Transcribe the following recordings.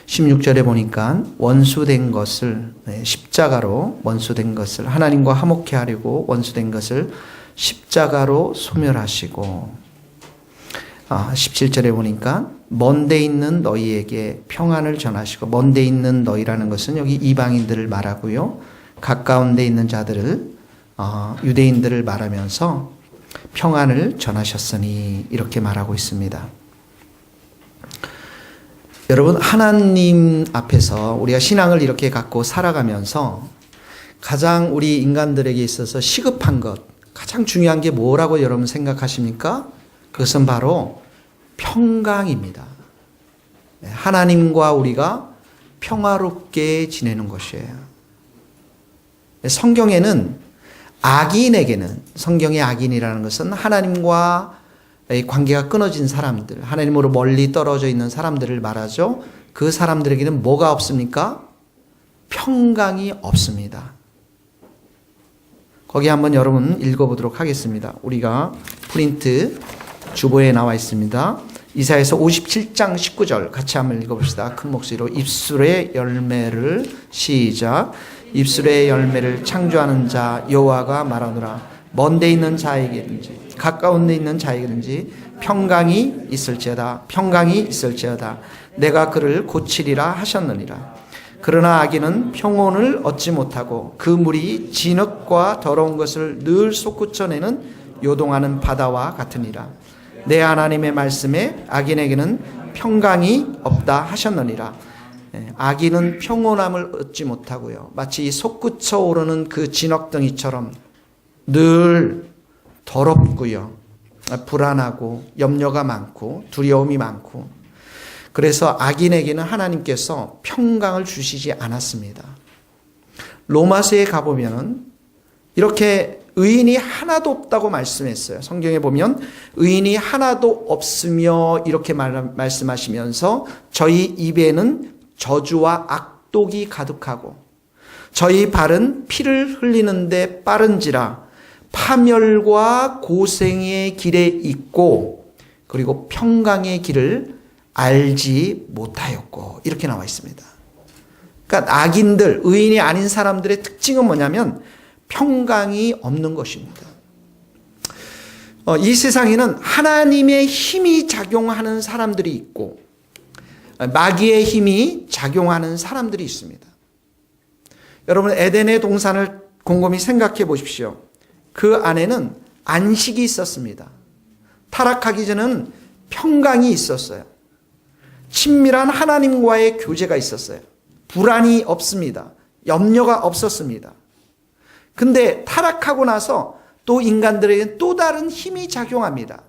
16절에 보니까 원수된 것을 십자가로 원수된 것을 하나님과 화목케 하려고 원수된 것을 십자가로 소멸하시고 17절에 보니까 먼데 있는 너희에게 평안을 전하시고 먼데 있는 너희라는 것은 여기 이방인들을 말하고요. 가까운 데 있는 자들을 유대인들을 말하면서 평안을 전하셨으니 이렇게 말하고 있습니다. 여러분 하나님 앞에서 우리가 신앙을 이렇게 갖고 살아가면서 가장 우리 인간들에게 있어서 시급한 것 가장 중요한 게 뭐라고 여러분 생각하십니까? 그것은 바로 평강입니다. 하나님과 우리가 평화롭게 지내는 것이에요. 성경에는 악인에게는 성경의 악인이라는 것은 하나님과 관계가 끊어진 사람들, 하나님으로 멀리 떨어져 있는 사람들을 말하죠. 그 사람들에게는 뭐가 없습니까? 평강이 없습니다. 거기 한번 여러분 읽어보도록 하겠습니다. 우리가 프린트 주보에 나와 있습니다. 이사야서 57장 19절 같이 한번 읽어봅시다. 큰 목소리로 입술의 열매를 시작. 입술의 열매를 창조하는 자 여호와가 말하노라. 먼데 있는 자에게든지 가까운 데 있는 자에게든지 평강이 있을지어다. 평강이 있을지어다. 내가 그를 고치리라 하셨느니라. 그러나 악인은 평온을 얻지 못하고 그 물이 진흙과 더러운 것을 늘 솟구쳐내는 요동하는 바다와 같으니라. 내 하나님의 말씀에 악인에게는 평강이 없다 하셨느니라. 악인은 평온함을 얻지 못하고요. 마치 이 솟구쳐 오르는 그 진흙덩이처럼 늘 더럽고요. 불안하고 염려가 많고 두려움이 많고 그래서 악인에게는 하나님께서 평강을 주시지 않았습니다. 로마서에 가보면은 이렇게 의인이 하나도 없다고 말씀했어요. 성경에 보면 의인이 하나도 없으며 이렇게 말씀하시면서 저희 입에는 저주와 악독이 가득하고 저희 발은 피를 흘리는데 빠른지라 파멸과 고생의 길에 있고 그리고 평강의 길을 알지 못하였고 이렇게 나와 있습니다. 그러니까 악인들, 의인이 아닌 사람들의 특징은 뭐냐면 평강이 없는 것입니다. 이 세상에는 하나님의 힘이 작용하는 사람들이 있고 마귀의 힘이 작용하는 사람들이 있습니다. 여러분 에덴의 동산을 곰곰이 생각해 보십시오. 그 안에는 안식이 있었습니다. 타락하기 전에는 평강이 있었어요. 친밀한 하나님과의 교제가 있었어요. 불안이 없습니다. 염려가 없었습니다. 근데 타락하고 나서 또 인간들에게 또 다른 힘이 작용합니다.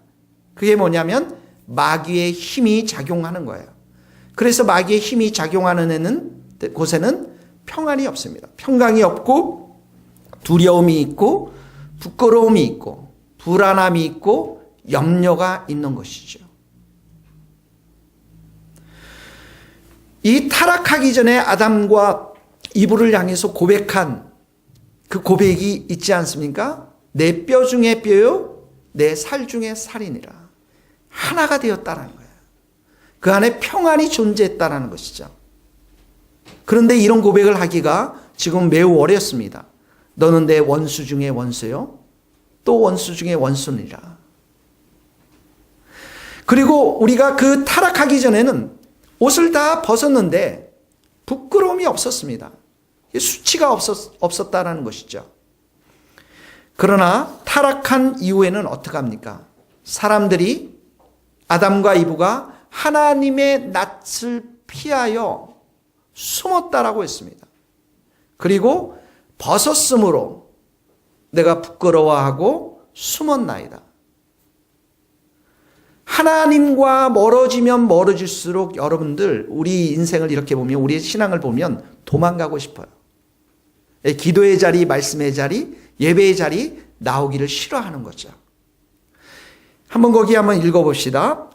그게 뭐냐면 마귀의 힘이 작용하는 거예요. 그래서 마귀의 힘이 작용하는 곳에는 평안이 없습니다. 평강이 없고 두려움이 있고 부끄러움이 있고 불안함이 있고 염려가 있는 것이죠. 이 타락하기 전에 아담과 이브를 향해서 고백한 그 고백이 있지 않습니까? 내 뼈 중에 뼈요 내 살 중에 살이니라. 하나가 되었다라는 거예요. 그 안에 평안이 존재했다라는 것이죠. 그런데 이런 고백을 하기가 지금 매우 어렵습니다. 너는 내 원수 중에 원수요 또 원수 중에 원수니라. 그리고 우리가 그 타락하기 전에는 옷을 다 벗었는데 부끄러움이 없었습니다. 수치가 없었다라는 것이죠. 그러나 타락한 이후에는 어떻게 합니까? 사람들이 아담과 이브가 하나님의 낯을 피하여 숨었다라고 했습니다. 그리고 벗었으므로 내가 부끄러워하고 숨었나이다. 하나님과 멀어지면 멀어질수록 여러분들 우리 인생을 이렇게 보면 우리의 신앙을 보면 도망가고 싶어요. 기도의 자리, 말씀의 자리, 예배의 자리 나오기를 싫어하는 거죠. 한번 거기 한번 읽어봅시다.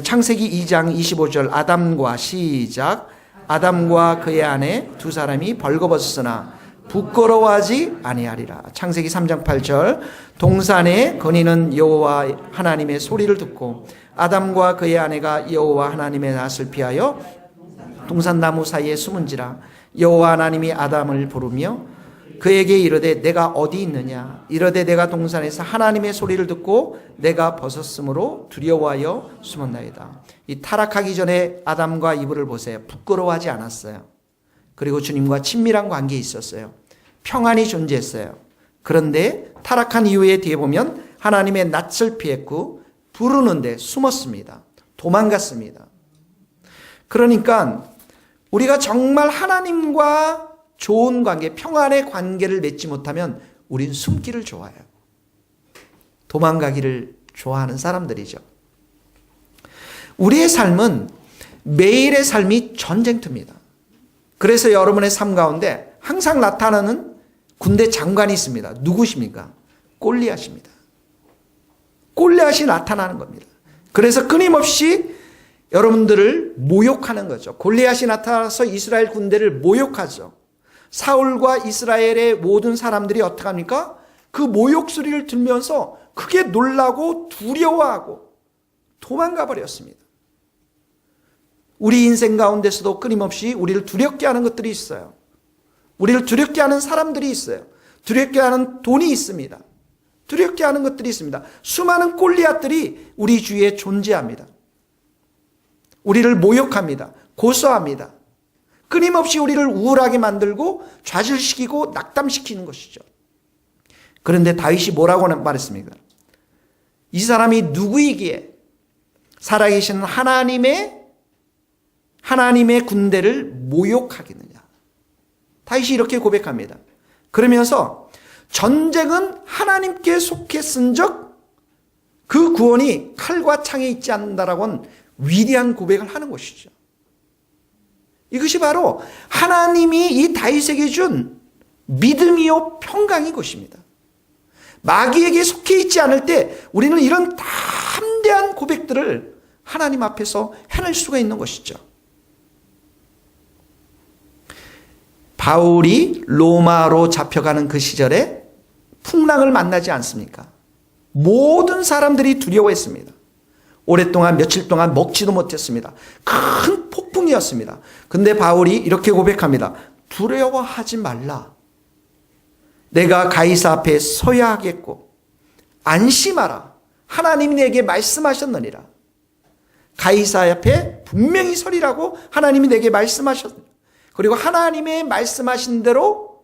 창세기 2장 25절 아담과 시작. 아담과 그의 아내 두 사람이 벌거벗었으나 부끄러워하지 아니하리라. 창세기 3장 8절 동산에 거니는 여호와 하나님의 소리를 듣고 아담과 그의 아내가 여호와 하나님의 낯을 피하여 동산나무 사이에 숨은지라. 여호와 하나님이 아담을 부르며 그에게 이르되 내가 어디 있느냐. 이르되 내가 동산에서 하나님의 소리를 듣고 내가 벗었으므로 두려워하여 숨었나이다. 이 타락하기 전에 아담과 이브를 보세요. 부끄러워하지 않았어요. 그리고 주님과 친밀한 관계에 있었어요. 평안이 존재했어요. 그런데 타락한 이후에 뒤에 보면 하나님의 낯을 피했고 부르는데 숨었습니다. 도망갔습니다. 그러니까 우리가 정말 하나님과 좋은 관계, 평안의 관계를 맺지 못하면 우린 숨기를 좋아해요. 도망가기를 좋아하는 사람들이죠. 우리의 삶은 매일의 삶이 전쟁터입니다. 그래서 여러분의 삶 가운데 항상 나타나는 군대 장관이 있습니다. 누구십니까? 골리앗입니다. 골리앗이 나타나는 겁니다. 그래서 끊임없이 여러분들을 모욕하는 거죠. 골리앗이 나타나서 이스라엘 군대를 모욕하죠. 사울과 이스라엘의 모든 사람들이 어떻게 합니까? 그 모욕 소리를 들면서 크게 놀라고 두려워하고 도망가 버렸습니다. 우리 인생 가운데서도 끊임없이 우리를 두렵게 하는 것들이 있어요. 우리를 두렵게 하는 사람들이 있어요. 두렵게 하는 돈이 있습니다. 두렵게 하는 것들이 있습니다. 수많은 골리앗들이 우리 주위에 존재합니다. 우리를 모욕합니다. 고소합니다. 끊임없이 우리를 우울하게 만들고 좌절시키고 낙담시키는 것이죠. 그런데 다윗이 뭐라고 말했습니까? 이 사람이 누구이기에 살아계신 하나님의 군대를 모욕하겠느냐. 다윗이 이렇게 고백합니다. 그러면서 전쟁은 하나님께 속했은즉 그 구원이 칼과 창에 있지 않는다라고는 위대한 고백을 하는 것이죠. 이것이 바로 하나님이 이 다윗에게 준 믿음이요 평강인 것입니다. 마귀에게 속해 있지 않을 때 우리는 이런 담대한 고백들을 하나님 앞에서 해낼 수가 있는 것이죠. 바울이 로마로 잡혀가는 그 시절에 풍랑을 만나지 않습니까? 모든 사람들이 두려워했습니다. 오랫동안 며칠 동안 먹지도 못했습니다. 큰 폭풍이었습니다. 근데 바울이 이렇게 고백합니다. 두려워하지 말라. 내가 가이사 앞에 서야 하겠고 안심하라. 하나님이 내게 말씀하셨느니라. 가이사 앞에 분명히 서리라고 하나님이 내게 말씀하셨느니라. 그리고 하나님의 말씀하신 대로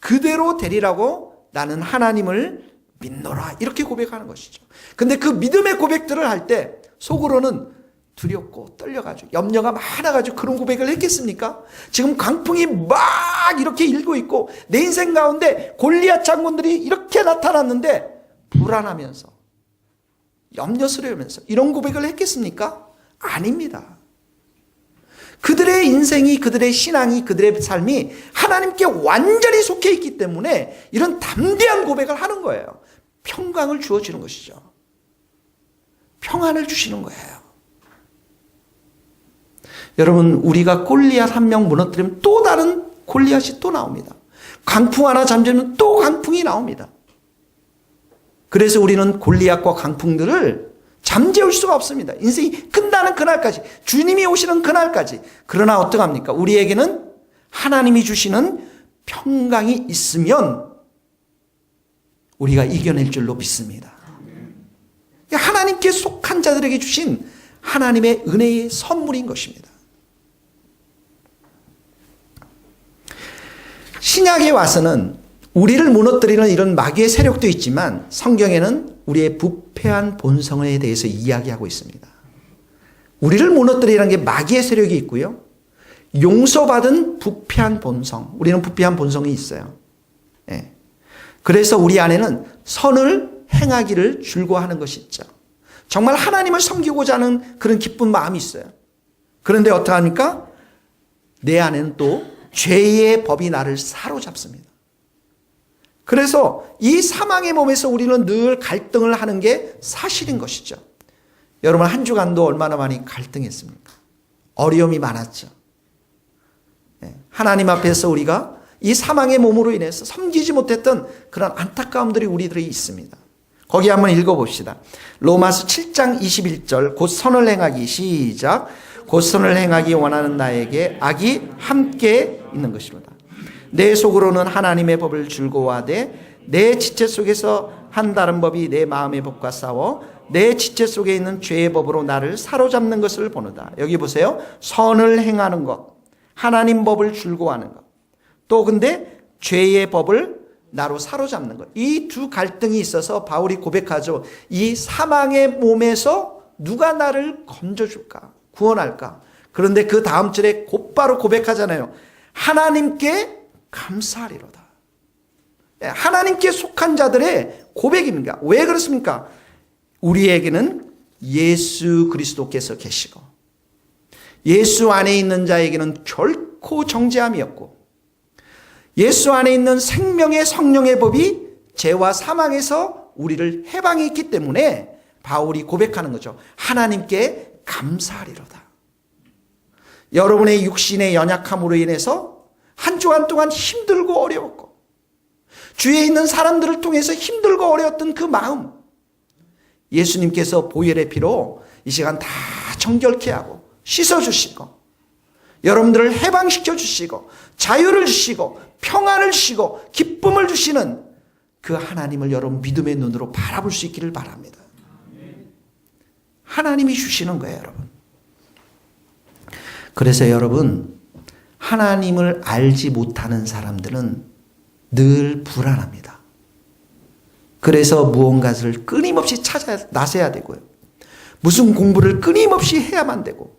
그대로 되리라고 나는 하나님을 믿노라. 이렇게 고백하는 것이죠. 근데 그 믿음의 고백들을 할 때 속으로는 두렵고 떨려가지고 염려가 많아가지고 그런 고백을 했겠습니까? 지금 강풍이 막 이렇게 일고 있고 내 인생 가운데 골리앗 장군들이 이렇게 나타났는데 불안하면서 염려스러우면서 이런 고백을 했겠습니까? 아닙니다. 그들의 인생이, 그들의 신앙이, 그들의 삶이 하나님께 완전히 속해 있기 때문에 이런 담대한 고백을 하는 거예요. 평강을 주어주는 것이죠. 평안을 주시는 거예요. 여러분, 우리가 골리앗 한 명 무너뜨리면 또 다른 골리앗이 또 나옵니다. 강풍 하나 잠재우면 또 강풍이 나옵니다. 그래서 우리는 골리앗과 강풍들을 잠재울 수가 없습니다. 인생이 끝나는 그날까지, 주님이 오시는 그날까지. 그러나 어떡합니까? 우리에게는 하나님이 주시는 평강이 있으면 우리가 이겨낼 줄로 믿습니다. 하나님께 속한 자들에게 주신 하나님의 은혜의 선물인 것입니다. 신약에 와서는 우리를 무너뜨리는 이런 마귀의 세력도 있지만 성경에는 우리의 부패한 본성에 대해서 이야기하고 있습니다. 우리를 무너뜨리는 게 마귀의 세력이 있고요. 용서받은 부패한 본성. 우리는 부패한 본성이 있어요. 예. 그래서 우리 안에는 선을 행하기를 즐거워하는 것이 있죠. 정말 하나님을 섬기고자 하는 그런 기쁜 마음이 있어요. 그런데 어떡합니까? 내 안에는 또 죄의 법이 나를 사로잡습니다. 그래서 이 사망의 몸에서 우리는 늘 갈등을 하는 게 사실인 것이죠. 여러분, 한 주간도 얼마나 많이 갈등했습니까? 어려움이 많았죠. 하나님 앞에서 우리가 이 사망의 몸으로 인해서 섬기지 못했던 그런 안타까움들이 우리들이 있습니다. 거기 한번 읽어봅시다. 로마서 7장 21절 곧 선을 행하기 시작. 곧 선을 행하기 원하는 나에게 악이 함께 있는 것입니다. 내 속으로는 하나님의 법을 즐거워하되 내 지체 속에서 한 다른 법이 내 마음의 법과 싸워 내 지체 속에 있는 죄의 법으로 나를 사로잡는 것을 보노라. 여기 보세요. 선을 행하는 것, 하나님 법을 즐거워하는 것, 또 근데 죄의 법을 나로 사로잡는 것. 이 두 갈등이 있어서 바울이 고백하죠. 이 사망의 몸에서 누가 나를 건져줄까? 구원할까? 그런데 그 다음 절에 곧바로 고백하잖아요. 하나님께 감사하리로다. 하나님께 속한 자들의 고백입니다. 왜 그렇습니까? 우리에게는 예수 그리스도께서 계시고 예수 안에 있는 자에게는 결코 정죄함이 없고 예수 안에 있는 생명의 성령의 법이 죄와 사망에서 우리를 해방했기 때문에 바울이 고백하는 거죠. 하나님께 감사하리로다. 여러분의 육신의 연약함으로 인해서 한 주간 동안 힘들고 어려웠고 주위에 있는 사람들을 통해서 힘들고 어려웠던 그 마음, 예수님께서 보혈의 피로 이 시간 다 정결케 하고 씻어주시고 여러분들을 해방시켜 주시고 자유를 주시고 평안을 주시고 기쁨을 주시는 그 하나님을 여러분 믿음의 눈으로 바라볼 수 있기를 바랍니다. 하나님이 주시는 거예요, 여러분. 그래서 여러분, 하나님을 알지 못하는 사람들은 늘 불안합니다. 그래서 무언가를 끊임없이 나서야 되고요. 무슨 공부를 끊임없이 해야만 되고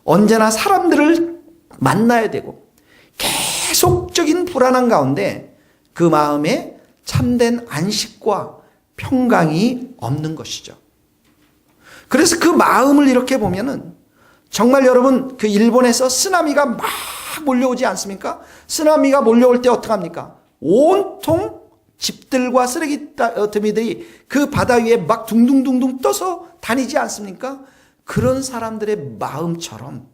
언제나 사람들을 만나야 되고 계속적인 불안한 가운데 그 마음에 참된 안식과 평강이 없는 것이죠. 그래서 그 마음을 이렇게 보면은 정말 여러분 그 일본에서 쓰나미가 막 몰려오지 않습니까? 쓰나미가 몰려올 때 어떡합니까? 온통 집들과 쓰레기 더미들이 그 바다 위에 막 둥둥둥둥 떠서 다니지 않습니까? 그런 사람들의 마음처럼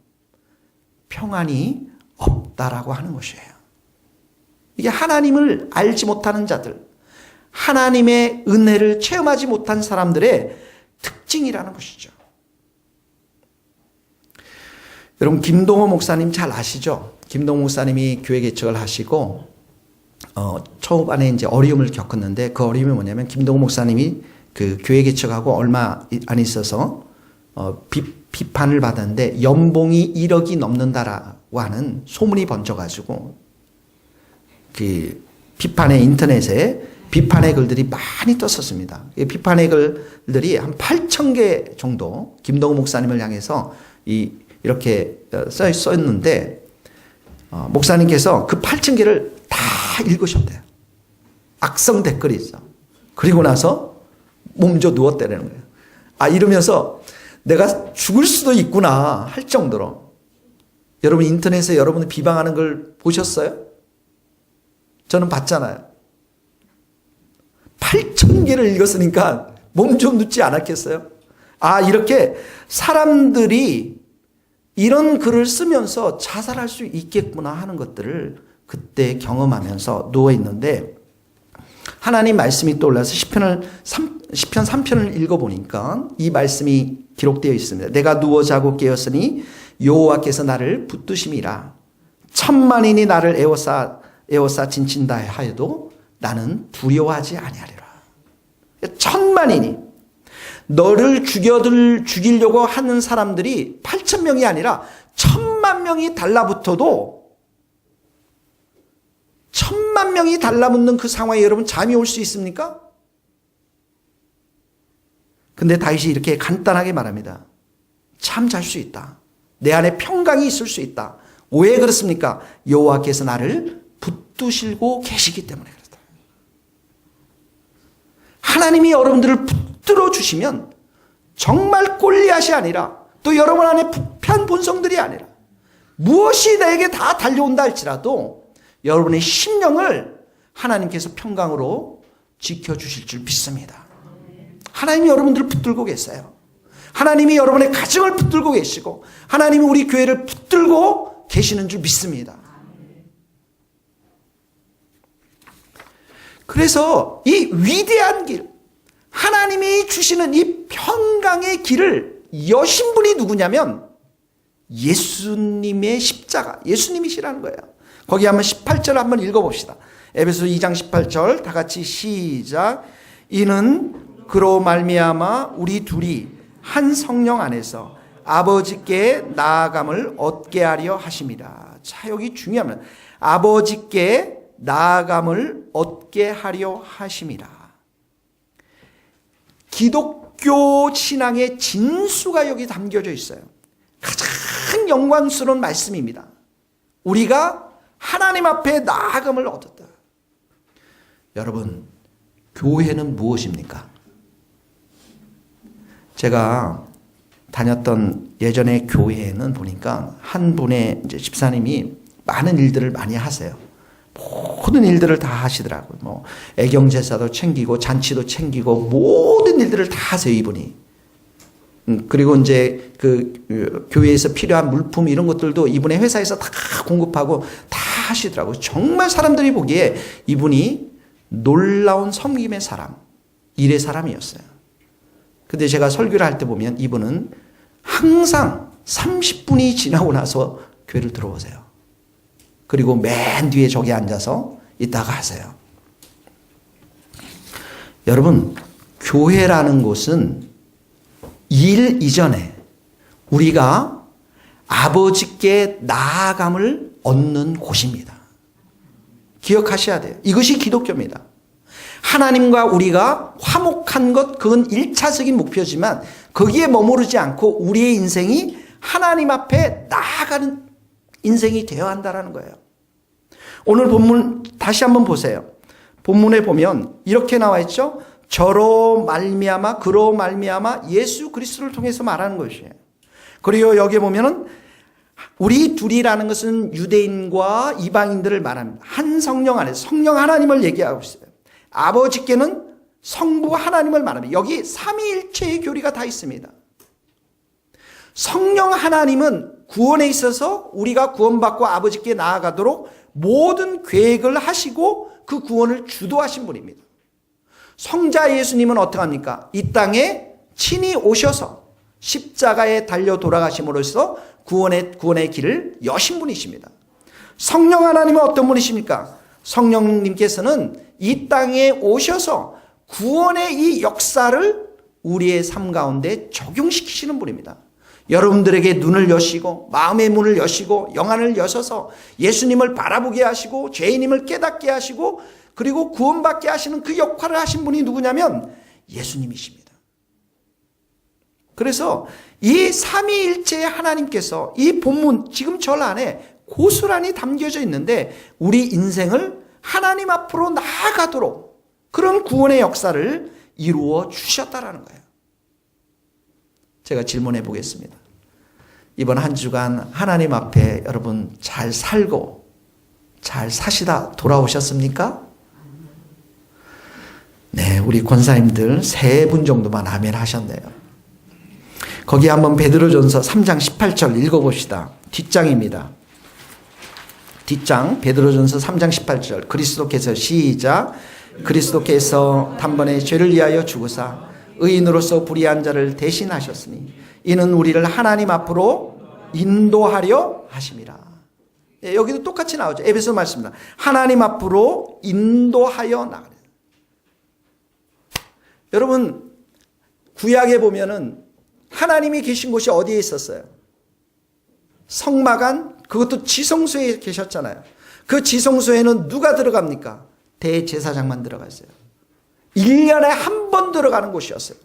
평안이 없다라고 하는 것이에요. 이게 하나님을 알지 못하는 자들, 하나님의 은혜를 체험하지 못한 사람들의 특징이라는 것이죠. 여러분 김동호 목사님 잘 아시죠? 김동호 목사님이 교회 개척을 하시고 초반에 이제 어려움을 겪었는데 그 어려움이 뭐냐면 김동호 목사님이 그 교회 개척하고 얼마 안 있어서 비판을 받았는데 연봉이 1억이 넘는다라고 하는 소문이 번져가지고 그 비판의 인터넷에 비판의 글들이 많이 떴었습니다. 비판의 글들이 한 8,000개 정도 김동호 목사님을 향해서 이렇게 써있는데 목사님께서 그 8,000개를 다 읽으셨대요. 악성 댓글이 있어. 그리고 나서 몸져 누웠다는 거예요. 이러면서 내가 죽을 수도 있구나 할 정도로. 여러분 인터넷에 여러분이 비방하는 걸 보셨어요? 저는 봤잖아요. 8,000개를 읽었으니까 몸 좀 눕지 않았겠어요? 이렇게 사람들이 이런 글을 쓰면서 자살할 수 있겠구나 하는 것들을 그때 경험하면서 누워있는데 하나님 말씀이 떠올라서 시편 3편을 읽어보니까 이 말씀이 기록되어 있습니다. 내가 누워 자고 깨었으니 여호와께서 나를 붙드심이라. 천만인이 나를 에워싸 진친다 하여도 나는 두려워하지 아니하리라. 천만인이 너를 죽이려고 하는 사람들이 8,000명이 아니라 10,000,000명이 달라붙어도 10,000,000명이 달라붙는 그 상황에 여러분 잠이 올 수 있습니까? 근데 다윗이 이렇게 간단하게 말합니다. 참 잘 수 있다. 내 안에 평강이 있을 수 있다. 왜 그렇습니까? 여호와께서 나를 붙드시고 계시기 때문에 그렇다. 하나님이 여러분들을 붙들어 주시면 정말 골리앗이 아니라 또 여러분 안에 부패한 본성들이 아니라 무엇이 내게 다 달려온다 할지라도 여러분의 심령을 하나님께서 평강으로 지켜주실 줄 믿습니다. 하나님이 여러분들을 붙들고 계세요. 하나님이 여러분의 가정을 붙들고 계시고 하나님이 우리 교회를 붙들고 계시는 줄 믿습니다. 그래서 이 위대한 길, 하나님이 주시는 이 평강의 길을 여신 분이 누구냐면 예수님의 십자가, 예수님이시라는 거예요. 거기 한번 18절 한번 읽어봅시다. 에베소 2장 18절 다 같이 시작. 이는 그로 말미암아 우리 둘이 한 성령 안에서 아버지께 나아감을 얻게 하려 하심이라. 자, 여기 중요합니다. 아버지께 나아감을 얻게 하려 하심이라. 기독교 신앙의 진수가 여기 담겨져 있어요. 가장 영광스러운 말씀입니다. 우리가 하나님 앞에 나아감을 얻었다. 여러분, 교회는 무엇입니까? 제가 다녔던 예전에 교회에는 보니까 한 분의 이제 집사님이 많은 일들을 많이 하세요. 모든 일들을 다 하시더라고요. 뭐 애경제사도 챙기고 잔치도 챙기고 모든 일들을 다 하세요, 이분이. 그리고 이제 그 교회에서 필요한 물품 이런 것들도 이분의 회사에서 다 공급하고 다 하시더라고요. 정말 사람들이 보기에 이분이 놀라운 섬김의 사람, 일의 사람이었어요. 근데 제가 설교를 할 때 보면 이분은 항상 30분이 지나고 나서 교회를 들어오세요. 그리고 맨 뒤에 저기 앉아서 있다가 하세요. 여러분, 교회라는 곳은 일 이전에 우리가 아버지께 나아감을 얻는 곳입니다. 기억하셔야 돼요. 이것이 기독교입니다. 하나님과 우리가 화목한 것, 그건 1차적인 목표지만 거기에 머무르지 않고 우리의 인생이 하나님 앞에 나아가는 인생이 되어야 한다는 거예요. 오늘 본문 다시 한번 보세요. 본문에 보면 이렇게 나와 있죠. 저로 말미암아 그로 말미암아 예수 그리스도를 통해서 말하는 것이에요. 그리고 여기에 보면은 우리 둘이라는 것은 유대인과 이방인들을 말합니다. 한 성령 안에 성령 하나님을 얘기하고 있어요. 아버지께는 성부 하나님을 말합니다. 여기 삼위일체의 교리가 다 있습니다. 성령 하나님은 구원에 있어서 우리가 구원받고 아버지께 나아가도록 모든 계획을 하시고 그 구원을 주도하신 분입니다. 성자 예수님은 어떡합니까? 이 땅에 친히 오셔서 십자가에 달려 돌아가심으로써 구원의 길을 여신 분이십니다. 성령 하나님은 어떤 분이십니까? 성령님께서는 이 땅에 오셔서 구원의 이 역사를 우리의 삶 가운데 적용시키시는 분입니다. 여러분들에게 눈을 여시고 마음의 문을 여시고 영안을 여셔서 예수님을 바라보게 하시고 죄인임을 깨닫게 하시고 그리고 구원받게 하시는 그 역할을 하신 분이 누구냐면 예수님이십니다. 그래서 이 삼위일체의 하나님께서 이 본문 지금 절 안에 고스란히 담겨져 있는데 우리 인생을 하나님 앞으로 나아가도록 그런 구원의 역사를 이루어 주셨다라는 거예요. 제가 질문해 보겠습니다. 이번 한 주간 하나님 앞에 여러분 잘 살고 잘 사시다 돌아오셨습니까? 네, 우리 권사님들 3분 정도만 아멘 하셨네요. 거기 한번 베드로전서 3장 18절 읽어봅시다. 뒷장입니다. 뒷장 베드로전서 3장 18절 그리스도께서 시작. 그리스도께서 단번에 죄를 위하여 죽으사 의인으로서 불의한 자를 대신하셨으니 이는 우리를 하나님 앞으로 인도하려 하심이라. 예, 여기도 똑같이 나오죠. 에베소 말씀입니다. 하나님 앞으로 인도하여 나가라. 여러분 구약에 보면은 하나님이 계신 곳이 어디에 있었어요? 성막안, 그것도 지성소에 계셨잖아요. 그 지성소에는 누가 들어갑니까? 대제사장만 들어가 있어요. 1년에 한 번 들어가는 곳이었어요.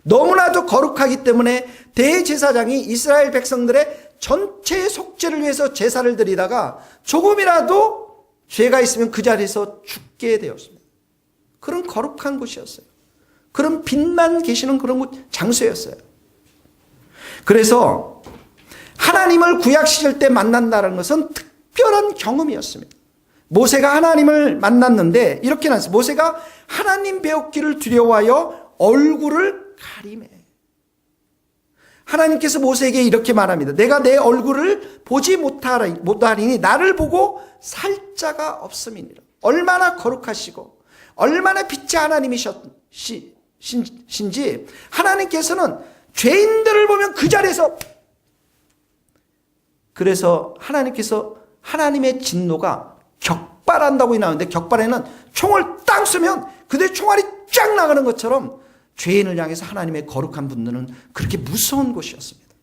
너무나도 거룩하기 때문에 대제사장이 이스라엘 백성들의 전체 속죄를 위해서 제사를 드리다가 조금이라도 죄가 있으면 그 자리에서 죽게 되었습니다. 그런 거룩한 곳이었어요. 그런 빛만 계시는 그런 장소였어요. 그래서 하나님을 구약 시절 때 만난다는 것은 특별한 경험이었습니다. 모세가 하나님을 만났는데 이렇게 나왔어요. 모세가 하나님 배웠기를 두려워하여 얼굴을 가리매. 하나님께서 모세에게 이렇게 말합니다. 내가 내 얼굴을 보지 못하리니 나를 보고 살 자가 없음이니라. 얼마나 거룩하시고 얼마나 빛의 하나님이시기에 신지 하나님께서는 죄인들을 보면 그 자리에서, 그래서 하나님께서 하나님의 진노가 격발한다고 나오는데, 격발에는 총을 딱 쏘면 그대 총알이 쫙 나가는 것처럼 죄인을 향해서 하나님의 거룩한 분노는 그렇게 무서운 곳이었습니다.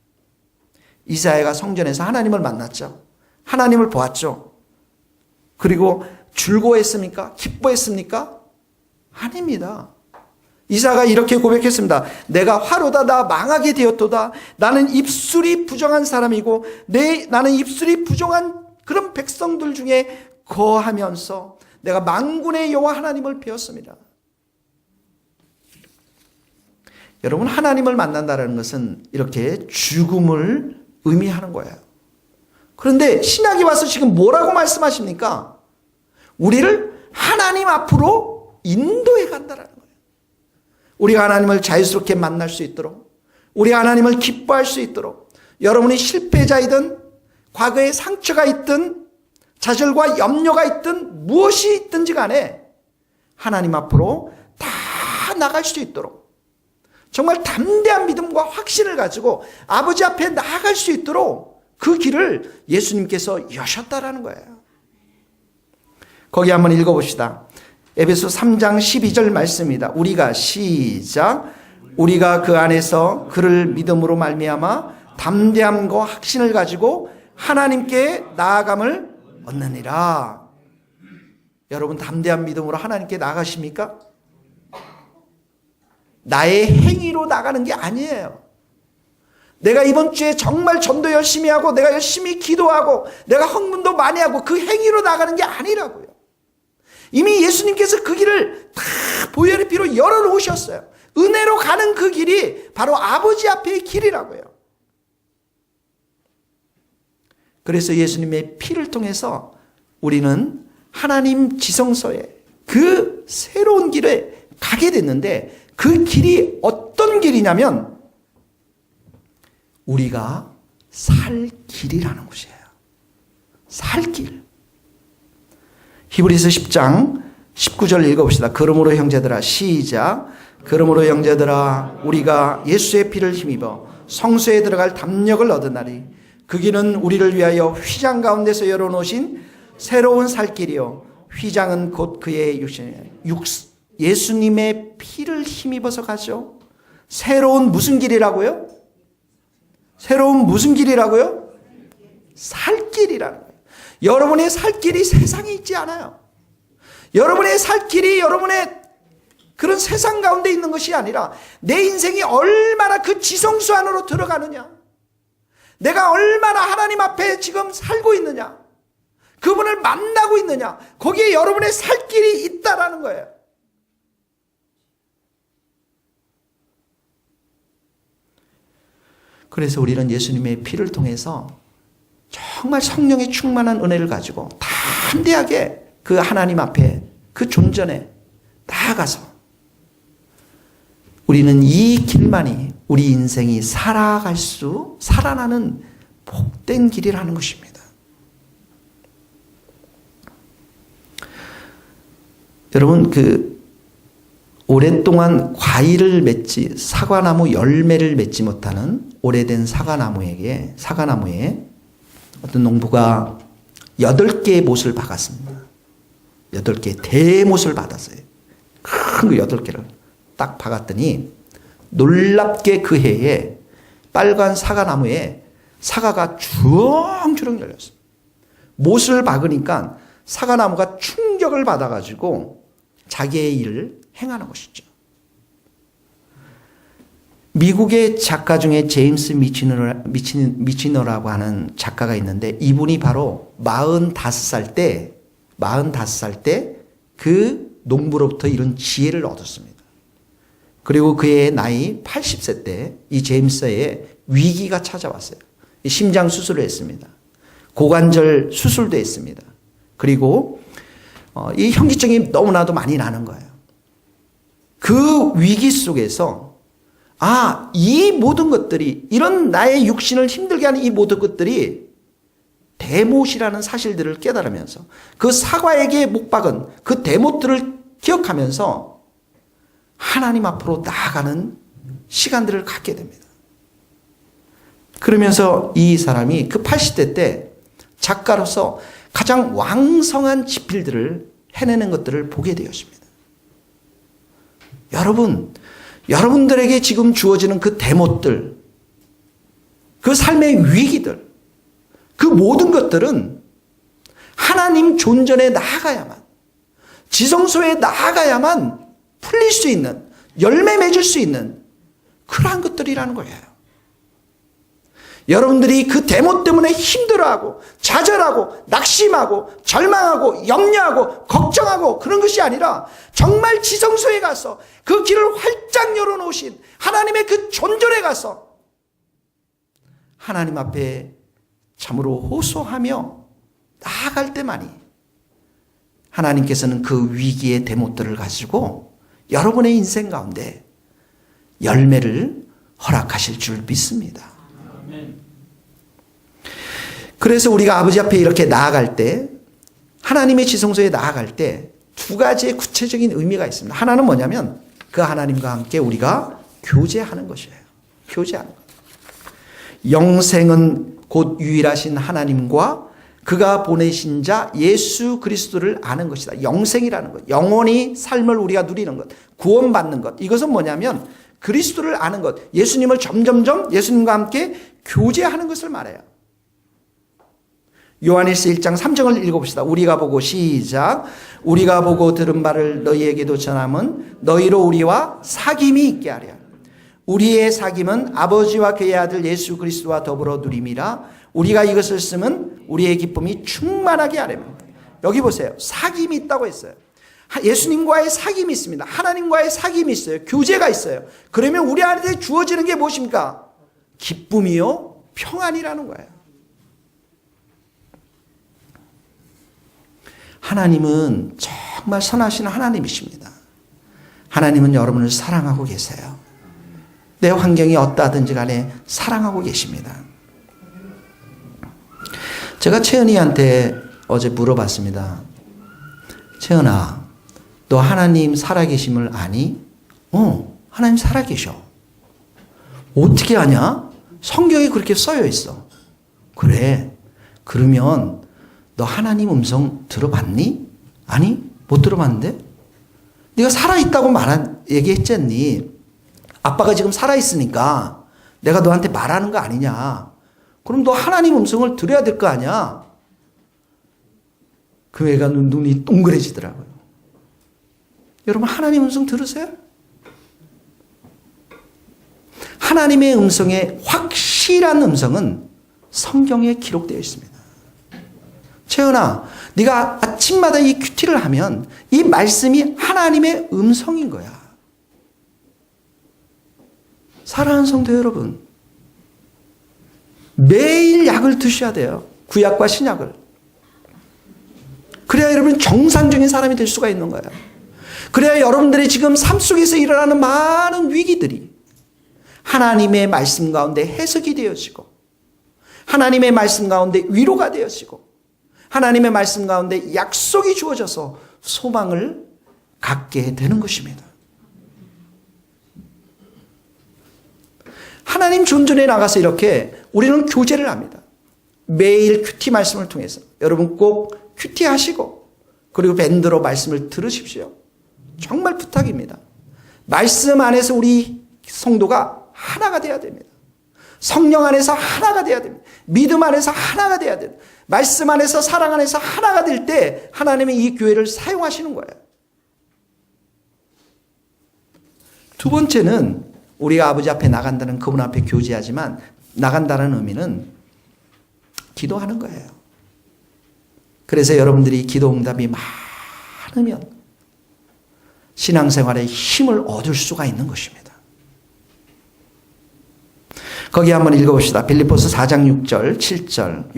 이사야가 성전에서 하나님을 만났죠. 하나님을 보았죠. 그리고 즐거워했습니까? 기뻐했습니까? 아닙니다. 이사야가 이렇게 고백했습니다. 내가 화로다, 나 망하게 되었도다. 나는 입술이 부정한 사람이고 나는 입술이 부정한 그런 백성들 중에 거하면서 내가 만군의 여호와 하나님을 배웠습니다. 여러분, 하나님을 만난다는 것은 이렇게 죽음을 의미하는 거예요. 그런데 신약이 와서 지금 뭐라고 말씀하십니까? 우리를 하나님 앞으로 인도해 간다는 거예요. 우리가 하나님을 자유스럽게 만날 수 있도록, 우리가 하나님을 기뻐할 수 있도록, 여러분이 실패자이든 과거에 상처가 있든 좌절과 염려가 있든 무엇이 있든지 간에 하나님 앞으로 다 나갈 수 있도록, 정말 담대한 믿음과 확신을 가지고 아버지 앞에 나아갈 수 있도록 그 길을 예수님께서 여셨다라는 거예요. 거기 한번 읽어봅시다. 에베소 3장 12절 말씀입니다. 우리가 시작. 우리가 그 안에서 그를 믿음으로 말미암아 담대함과 확신을 가지고 하나님께 나아감을 얻느니라. 여러분, 담대한 믿음으로 하나님께 나아가십니까? 나의 행위로 나가는 게 아니에요. 내가 이번 주에 정말 전도 열심히 하고 내가 열심히 기도하고 내가 헌금도 많이 하고 그 행위로 나가는 게 아니라고요. 이미 예수님께서 그 길을 다 보혈의 피로 열어놓으셨어요. 은혜로 가는 그 길이 바로 아버지 앞의 길이라고요. 그래서 예수님의 피를 통해서 우리는 하나님 지성소에 그 새로운 길에 가게 됐는데, 그 길이 어떤 길이냐면 우리가 살 길이라는 곳이에요. 살 길. 히브리서 10장 19절 읽어봅시다. 그러므로 형제들아, 시작. 그러므로 형제들아, 우리가 예수의 피를 힘입어 성소에 들어갈 담력을 얻으나니 그 길은 우리를 위하여 휘장 가운데서 열어놓으신 새로운 살 길이요, 휘장은 곧 그의 육신이에요. 예수님의 피를 힘입어서 가죠. 새로운 무슨 길이라고요? 새로운 무슨 길이라고요? 살 길이라는 거예요. 여러분의 살 길이 세상에 있지 않아요. 여러분의 살 길이 여러분의 그런 세상 가운데 있는 것이 아니라 내 인생이 얼마나 그 지성소 안으로 들어가느냐, 내가 얼마나 하나님 앞에 지금 살고 있느냐, 그분을 만나고 있느냐, 거기에 여러분의 살 길이 있다라는 거예요. 그래서 우리는 예수님의 피를 통해서 정말 성령의 충만한 은혜를 가지고 담대하게 그 하나님 앞에 그 존전에 나아가서 우리는 이 길만이 우리 인생이 살아나는 복된 길이라는 것입니다. 여러분, 오랫동안 과일을 맺지, 사과나무 열매를 맺지 못하는 오래된 사과나무에 어떤 농부가 8개의 못을 박았습니다. 8개의 대못을 받았어요. 큰 거 8개를 딱 박았더니 놀랍게 그 해에 빨간 사과나무에 사과가 주렁주렁 열렸어요. 못을 박으니까 사과나무가 충격을 받아가지고 자기의 일을 행하는 것이죠. 미국의 작가 중에 제임스 미치너라고 하는 작가가 있는데, 이분이 바로 45살 때 그 농부로부터 이런 지혜를 얻었습니다. 그리고 그의 나이 80세 때 이 제임스의 위기가 찾아왔어요. 심장 수술을 했습니다. 고관절 수술도 했습니다. 그리고 이 현기증이 너무나도 많이 나는 거예요. 그 위기 속에서 이 모든 것들이, 이런 나의 육신을 힘들게 하는 이 모든 것들이 대못이라는 사실들을 깨달으면서 그 사과에게 못 박은 그 대못들을 기억하면서 하나님 앞으로 나아가는 시간들을 갖게 됩니다. 그러면서 이 사람이 그 80대 때 작가로서 가장 왕성한 집필들을 해내는 것들을 보게 되었습니다. 여러분들에게 지금 주어지는 그 대못들, 그 삶의 위기들, 그 모든 것들은 하나님 존전에 나아가야만, 지성소에 나아가야만 풀릴 수 있는, 열매 맺을 수 있는 그러한 것들이라는 거예요. 여러분들이 그 대못 때문에 힘들어하고 좌절하고 낙심하고 절망하고 염려하고 걱정하고 그런 것이 아니라 정말 지성소에 가서 그 길을 활짝 열어놓으신 하나님의 그 존전에 가서 하나님 앞에 참으로 호소하며 나아갈 때만이 하나님께서는 그 위기의 대못들을 가지고 여러분의 인생 가운데 열매를 허락하실 줄 믿습니다. 그래서 우리가 아버지 앞에 이렇게 나아갈 때, 하나님의 지성소에 나아갈 때 두 가지의 구체적인 의미가 있습니다. 하나는 뭐냐면 그 하나님과 함께 우리가 교제하는 것이에요. 교제하는 것. 영생은 곧 유일하신 하나님과 그가 보내신 자 예수 그리스도를 아는 것이다. 영생이라는 것. 영원히 삶을 우리가 누리는 것. 구원받는 것. 이것은 뭐냐면 그리스도를 아는 것. 예수님을 점점점 예수님과 함께 교제하는 것을 말해요. 요한일서 1장 3절을 읽어봅시다. 우리가 보고 시작. 우리가 보고 들은 바를 너희에게도 전함은 너희로 우리와 사귐이 있게 하려. 우리의 사귐은 아버지와 그의 아들 예수 그리스도와 더불어 누림이라. 우리가 이것을 쓰면 우리의 기쁨이 충만하게 하려면. 여기 보세요. 사귐이 있다고 했어요. 예수님과의 사귐이 있습니다. 하나님과의 사귐이 있어요. 교제가 있어요. 그러면 우리 안에 주어지는 게 무엇입니까? 기쁨이요 평안이라는 거예요. 하나님은 정말 선하신 하나님이십니다. 하나님은 여러분을 사랑하고 계세요. 내 환경이 어떠하든지 간에 사랑하고 계십니다. 제가 채은이한테 어제 물어봤습니다. 채은아, 너 하나님 살아계심을 아니? 하나님 살아계셔. 어떻게 아냐? 성경에 그렇게 써여 있어. 그래. 그러면 너 하나님 음성 들어봤니? 아니, 못 들어봤는데? 네가 살아있다고 얘기했잖니. 아빠가 지금 살아있으니까 내가 너한테 말하는 거 아니냐. 그럼 너 하나님 음성을 들어야 될 거 아니야. 그 애가 눈이 동그래지더라고요. 여러분 하나님 음성 들으세요? 하나님의 음성의 확실한 음성은 성경에 기록되어 있습니다. 채은아, 네가 아침마다 이 큐티를 하면 이 말씀이 하나님의 음성인 거야. 사랑하는 성도 여러분, 매일 약을 드셔야 돼요. 구약과 신약을. 그래야 여러분 정상적인 사람이 될 수가 있는 거예요. 그래야 여러분들이 지금 삶 속에서 일어나는 많은 위기들이 하나님의 말씀 가운데 해석이 되어지고, 하나님의 말씀 가운데 위로가 되어지고, 하나님의 말씀 가운데 약속이 주어져서 소망을 갖게 되는 것입니다. 하나님 존전에 나가서 이렇게 우리는 교제를 합니다. 매일 큐티 말씀을 통해서 여러분 꼭 큐티 하시고 그리고 밴드로 말씀을 들으십시오. 정말 부탁입니다. 말씀 안에서 우리 성도가 하나가 돼야 됩니다. 성령 안에서 하나가 돼야 됩니다. 믿음 안에서 하나가 돼야 됩니다. 말씀 안에서 사랑 안에서 하나가 될 때 하나님이 이 교회를 사용하시는 거예요. 두 번째는 우리가 아버지 앞에 나간다는, 그분 앞에 교제하지만 나간다는 의미는 기도하는 거예요. 그래서 여러분들이 기도 응답이 많으면 신앙생활에 힘을 얻을 수가 있는 것입니다. 거기 한번 읽어봅시다. 빌립보서 4장 6절, 7절,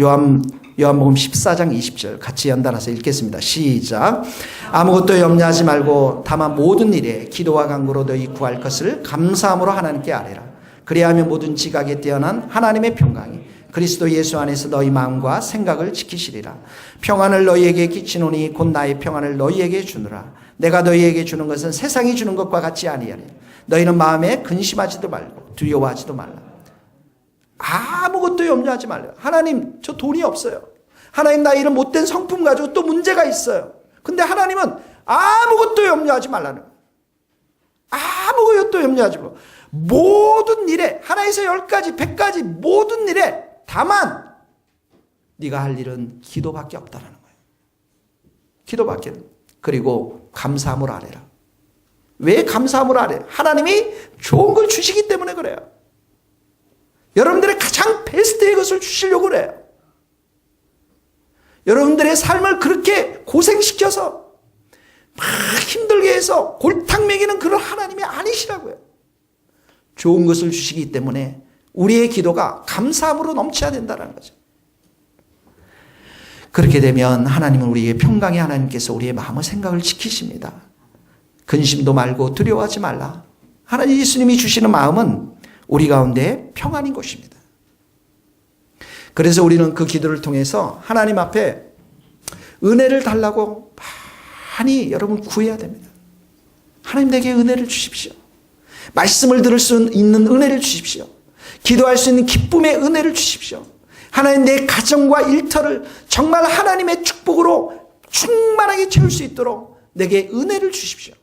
요한복음 14장 20절 같이 연달아서 읽겠습니다. 시작. 아무것도 염려하지 말고 다만 모든 일에 기도와 간구로 너희 구할 것을 감사함으로 하나님께 아뢰라. 그리하면 모든 지각에 뛰어난 하나님의 평강이 그리스도 예수 안에서 너희 마음과 생각을 지키시리라. 평안을 너희에게 끼치노니 곧 나의 평안을 너희에게 주노라. 내가 너희에게 주는 것은 세상이 주는 것과 같지 아니하리라. 너희는 마음에 근심하지도 말고 두려워하지도 말라. 아무것도 염려하지 말라. 하나님, 저 돈이 없어요. 하나님, 나 이런 못된 성품 가지고 또 문제가 있어요. 근데 하나님은 아무것도 염려하지 말라는 거예요. 아무것도 염려하지 말고 모든 일에, 하나에서 10가지 100가지 모든 일에 다만 네가 할 일은 기도밖에 없다는 거예요. 기도밖에. 그리고 감사함으로 아뢰라. 왜 감사함으로 아뢰? 하나님이 좋은 걸 주시기 때문에 그래요. 여러분들의 가장 베스트의 것을 주시려고 그래요. 여러분들의 삶을 그렇게 고생시켜서 막 힘들게 해서 골탕 먹이는 그런 하나님이 아니시라고요. 좋은 것을 주시기 때문에 우리의 기도가 감사함으로 넘쳐야 된다는 거죠. 그렇게 되면 하나님은 우리의 평강의 하나님께서 우리의 마음의 생각을 지키십니다. 근심도 말고 두려워하지 말라. 하나님 예수님이 주시는 마음은 우리 가운데 평안인 것입니다. 그래서 우리는 그 기도를 통해서 하나님 앞에 은혜를 달라고 많이 여러분 구해야 됩니다. 하나님 내게 은혜를 주십시오. 말씀을 들을 수 있는 은혜를 주십시오. 기도할 수 있는 기쁨의 은혜를 주십시오. 하나님 내 가정과 일터를 정말 하나님의 축복으로 충만하게 채울 수 있도록 내게 은혜를 주십시오.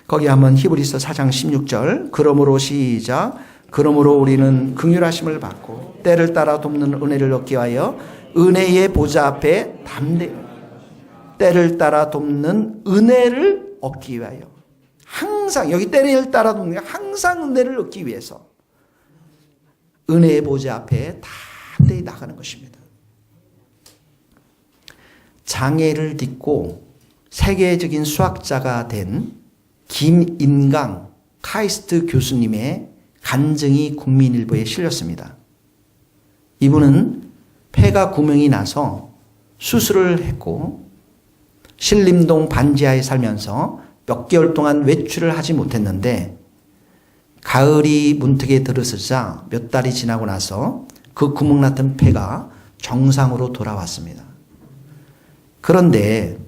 거기 한번 히브리서 4장 16절 그러므로 시작 그러므로 우리는 긍휼하심을 받고 때를 따라 돕는 은혜를 얻기 위하여 은혜의 보좌 앞에 담대히 때를 따라 돕는 은혜를 얻기 위하여 항상 여기 때를 따라 돕는 게 항상 은혜를 얻기 위해서 은혜의 보좌 앞에 담대히 나가는 것입니다. 장애를 딛고 세계적인 수학자가 된 김인강 카이스트 교수님의 간증이 국민일보에 실렸습니다. 이분은 폐가 구멍이 나서 수술을 했고 신림동 반지하에 살면서 몇 개월 동안 외출을 하지 못했는데 가을이 문턱에 들어서자 몇 달이 지나고 나서 그 구멍 났던 폐가 정상으로 돌아왔습니다. 그런데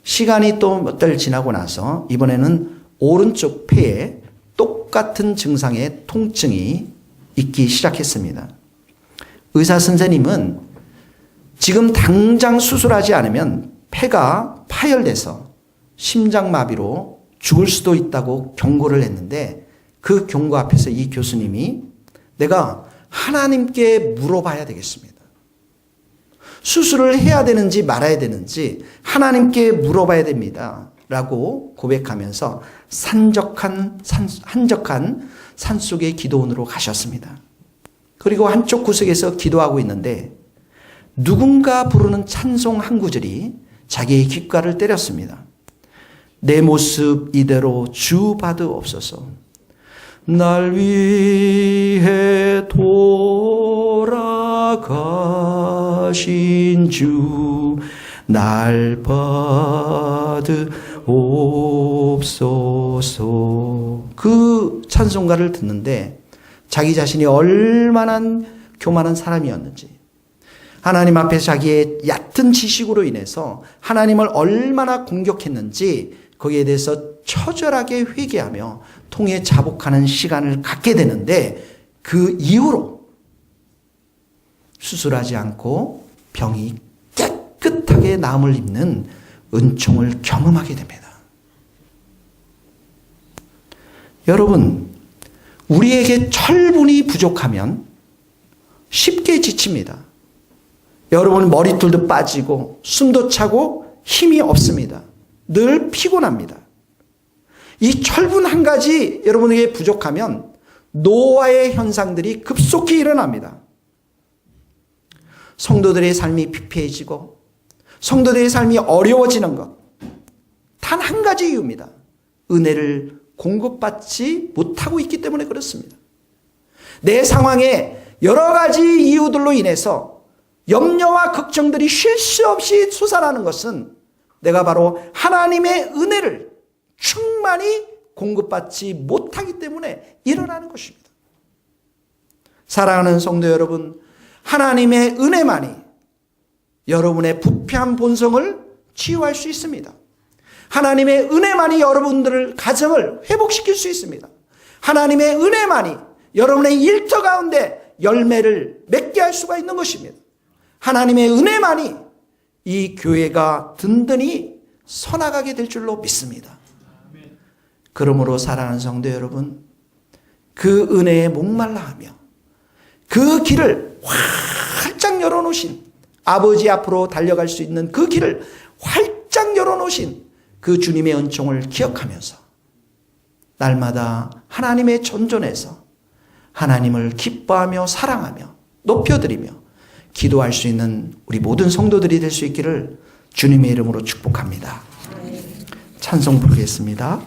시간이 또 몇 달 지나고 나서 이번에는 오른쪽 폐에 똑같은 증상의 통증이 있기 시작했습니다. 의사 선생님은 지금 당장 수술하지 않으면 폐가 파열돼서 심장마비로 죽을 수도 있다고 경고를 했는데 그 경고 앞에서 이 교수님이 내가 하나님께 물어봐야 되겠습니다. 수술을 해야 되는지 말아야 되는지 하나님께 물어봐야 됩니다. 라고 고백하면서 한적한 산속의 기도원으로 가셨습니다. 그리고 한쪽 구석에서 기도하고 있는데 누군가 부르는 찬송 한 구절이 자기의 귓가를 때렸습니다. 내 모습 이대로 주 받으옵소서. 날 위해 돌아가신 주 날 받으옵소서. 그 찬송가를 듣는데 자기 자신이 얼마나 교만한 사람이었는지 하나님 앞에 자기의 얕은 지식으로 인해서 하나님을 얼마나 공격했는지 거기에 대해서 처절하게 회개하며 통에 자복하는 시간을 갖게 되는데 그 이후로 수술하지 않고 병이 깨끗하게 나음을 입는 은총을 경험하게 됩니다. 여러분, 우리에게 철분이 부족하면 쉽게 지칩니다. 여러분 머리털도 빠지고 숨도 차고 힘이 없습니다. 늘 피곤합니다. 이 철분 한 가지 여러분에게 부족하면 노화의 현상들이 급속히 일어납니다. 성도들의 삶이 피폐해지고 성도들의 삶이 어려워지는 것. 단 한 가지 이유입니다. 은혜를 공급받지 못하고 있기 때문에 그렇습니다. 내 상황에 여러 가지 이유들로 인해서 염려와 걱정들이 쉴 수 없이 솟아나는 것은 내가 바로 하나님의 은혜를 충만히 공급받지 못하기 때문에 일어나는 것입니다. 사랑하는 성도 여러분, 하나님의 은혜만이 여러분의 부패한 본성을 치유할 수 있습니다. 하나님의 은혜만이 여러분들의 가정을 회복시킬 수 있습니다. 하나님의 은혜만이 여러분의 일터 가운데 열매를 맺게 할 수가 있는 것입니다. 하나님의 은혜만이 이 교회가 든든히 서나가게 될 줄로 믿습니다. 그러므로 사랑하는 성도 여러분, 그 은혜에 목말라하며 그 길을 활짝 열어놓으신, 아버지 앞으로 달려갈 수 있는 그 길을 활짝 열어놓으신 그 주님의 은총을 기억하면서 날마다 하나님의 전전에서 하나님을 기뻐하며 사랑하며 높여드리며 기도할 수 있는 우리 모든 성도들이 될 수 있기를 주님의 이름으로 축복합니다. 찬송 부르겠습니다.